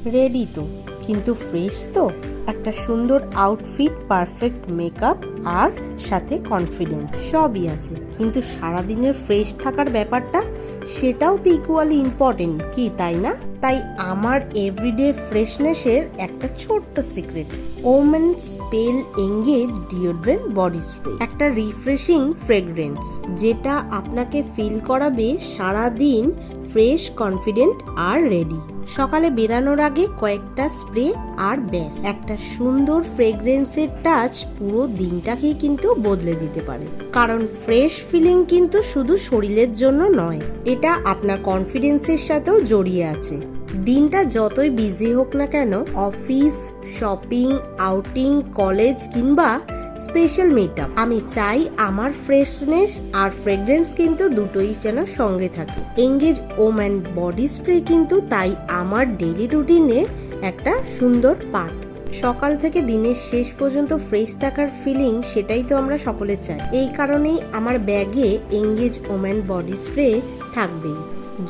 Ready তো, কিন্তু fresh তো? একটা সুন্দর আউটফিট, পারফেক্ট মেকআপ আর সাথে কনফিডেন্স সবই আছে, কিন্তু সারাদিনের ফ্রেশ থাকার ব্যাপারটা সেটাও তো ইকুয়ালি ইম্পর্টেন্ট, কি তাই না? তাই আমার এভরিডে ফ্রেশনেসের একটা ছোট্ট সিক্রেট, ওমেন্স পেল এঙ্গেজ ডিওড্রেন্ট বডি স্প্রে। একটা রিফ্রেশিং ফ্রেগরেন্স যেটা আপনাকে ফিল করাবে সারাদিন ফ্রেশ, কনফিডেন্ট আর রেডি। সকালে বেরানোর আগে কয়েকটা স্প্রে আর ব্যাস। একটা সুন্দর ফ্রেগরেন্সের টাচ পুরো দিনটাকেই কিন্তু বদলে দিতে পারে। কারণ ফ্রেশ ফিলিং কিন্তু শুধু শরীরের জন্য নয়, এটা আপনার কনফিডেন্সের সাথেও জড়িয়ে আছে। দিনটা যতই বিজি হোক না কেন, অফিস, শপিং, আউটিং, কলেজ কিংবা স্পেশাল মিটআপ, আমি চাই আমার ফ্রেশনেস আর ফ্রেগরেন্স কিন্তু দুটোই যেন সঙ্গে থাকে। এঙ্গেজ ওম্যান বডি স্প্রে কিন্তু তাই আমার ডেইলি রুটিনে একটা সুন্দর পার্ট। সকাল থেকে দিনের শেষ পর্যন্ত ফ্রেশ থাকার ফিলিং, সেটাই তো আমরা সকলে চাই। এই কারণেই আমার ব্যাগে এঙ্গেজ ওম্যান বডি স্প্রে থাকবেই।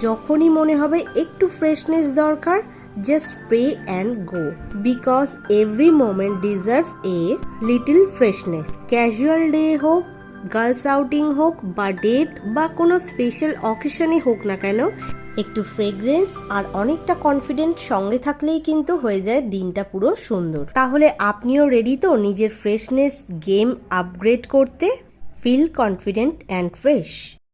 যখনই মনে হবে একটু ফ্রেশনেস দরকার, just spray and go, because every moment deserve a little freshness. Casual day হোক, গার্লস আউটিং হোক, বা ডেট বা কোনো স্পেশাল অকেশনই হোক না কেন, একটু ফ্রেগরেন্স আর অনেকটা কনফিডেন্ট সঙ্গে থাকলেই কিন্তু হয়ে যায় দিনটা পুরো সুন্দর। তাহলে আপনিও রেডি তো নিজের ফ্রেশনেস গেম আপগ্রেড করতে? Feel confident and fresh.